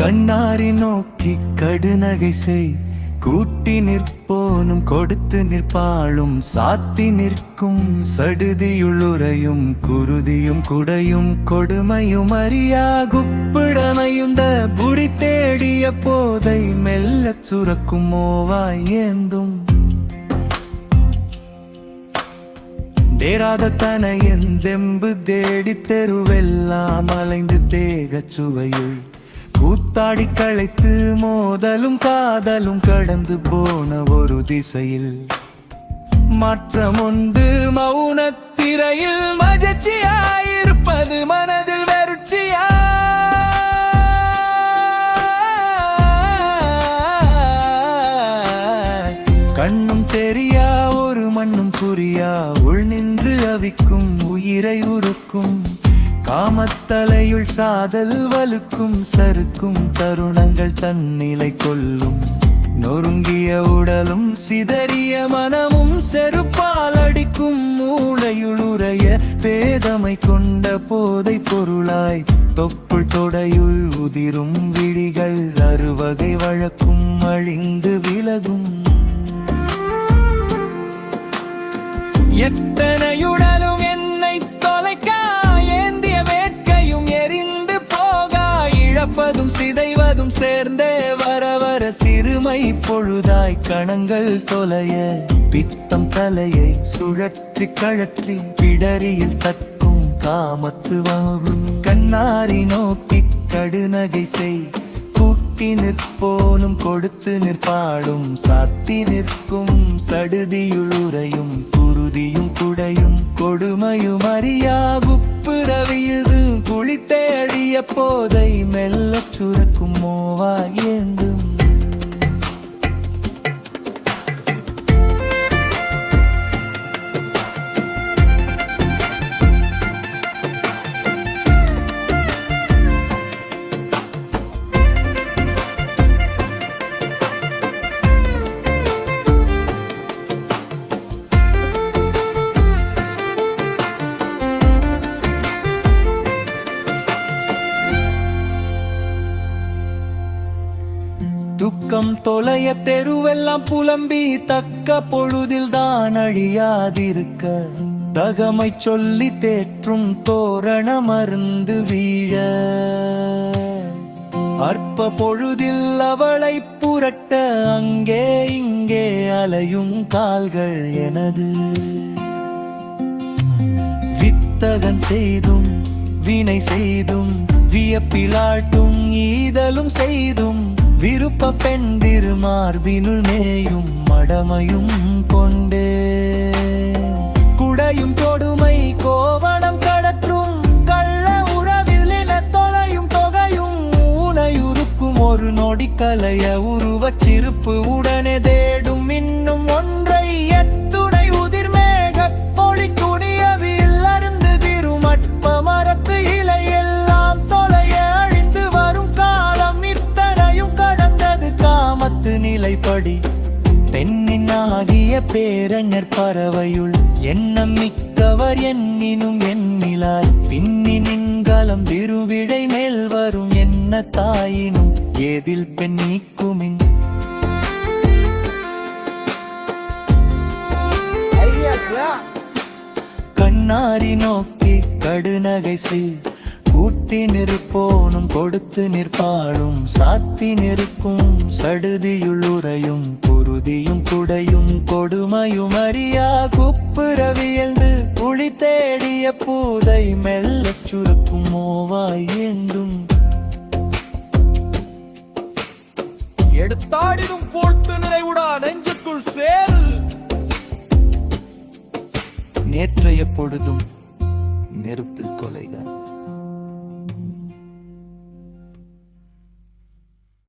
கண்ணாரி நோக்கி கடுநகை செய் கூட்டி நிற்போனும் கொடுத்து நிற்பாளும் சாத்தி நிற்கும் சடுதியுள்ளுரையும் குருதியும் குடையும் கொடுமையும் அறியா குப்பிடமையுண்ட புரி தேடிய போதை மெல்லச் சுரக்கும் மோவாய் ஏந்தும் தேராத தனையன் தெம்பு தேடி தெருவெல்லாம் அலைந்து தேகச் சுவையுள் கூத்தாடி களைத்து மோதலும் காதலும் கடந்து போன ஒரு திசையில் மாற்றம் உண்டு மௌனத்திரையில் மகிழ்ச்சியாயிருப்பது மனதில் வெறுச்சியா கண்ணும் தெரியா ஒரு மண்ணும் புரியா உள் நின்று அவிக்கும் உயிரை உருக்கும் காமத்தலையுள் சாதல் வலுக்கும் சறுக்கும் தருணங்கள் தன்னிலை கொள்ளும் நொறுங்கிய உடலும் சிதறிய மனமும் செருப்பால் அடிக்கும் மூளையுள் உறைய பேதமை கொண்ட போதை பொருளாய் தொப்புள் தொடையுள் உதிரும் விழிகள் அறுவகை வழக்கும் அழிந்து விலகும் எத்தனையுடலும் என்னை தொலைக்க ஏந்திய வேட்கையும் எரிந்து போக இழப்பதும் சிதைவதும் சேர்ந்தே வர வர சிறுமை பொழுதாய் கணங்கள் தொலைய பித்தம் தலையை சுழற்றி கழற்றி பிடரியில் தக்கும் காமத்து வாழும் கண்ணாரி நோக்கி கடுநகை செய் கூட்டி நிற்போனும் கொடுத்து நிற்பாடும் சாத்தி நிற்கும் சடுதியுளுரையும் குருதியும் குடையும் கொடுமையும் அறியா குப்புரவியது குளித்தேடிய போதை மெல்லச் சுரக்கும் மோவா ஏந்தும் துக்கம் தொலைய தெருவெல்லாம் புலம்பி தக்க பொழுதில் தான் அழியாதிருக்க தகமை சொல்லி தேற்றும் தோரண மருந்து வீழ அற்ப பொழுதில் அவளை புரட்ட அங்கே இங்கே அலையும் கால்கள் எனது வித்தகன் செய்தும் வினை செய்தும் வியப்பிலாட்டும் ஈதலும் செய்தும் விருப்ப பெண்டிரு மார்பினுள் மேயும் மடமையும் கொண்டே குடையும் கொடுமை கோவணம் கடற்றும் கள்ள உறவில் என தொலையும் தொகையும் ஊனையுருக்கும் ஒரு நொடி கலைய உருவச் சிரிப்பு உடனே தேடும் இன்னும் ஒன்றை எத்துணை உதிர்மேக பொழி துணியவில் அருந்து திருமட்ப மரத்து இலை எல்லாம் தொலைய அழிந்து வரும் காலம் இத்தனையும் கடந்தது காமத்து நிலைப்படி பெண்ணின் ஆகிய பேரஞர் பறவையுள் எண்ணம் மிக்கவர் எண்ணினும் எண்ணிலார் பின்னினின் கலம் திருவிழை மேல் வரும் என்ன தாயினும் ஏதில் பெண் நீக்குமின் கண்ணாரி நோக்கி கடுநகை செய் கூட்டி நிற்போனும் கொடுத்து நிற்பாளும் சாத்தி நிற்கும் சடுதியுள்ளுரையும் குருதியும் குடையும் கொடுமையும் அறியா குப்புரவியல்ந்து புளி தேடிய பூதை மெல்லச் சுரக்கும் மோவாய் ஏந்தும் எடுத்தாடினும் போட்டு நிறைவுடா நெஞ்சுக்குள் சேரு நேற்றைய பொழுதும் நெருப்பில் கொலைதான்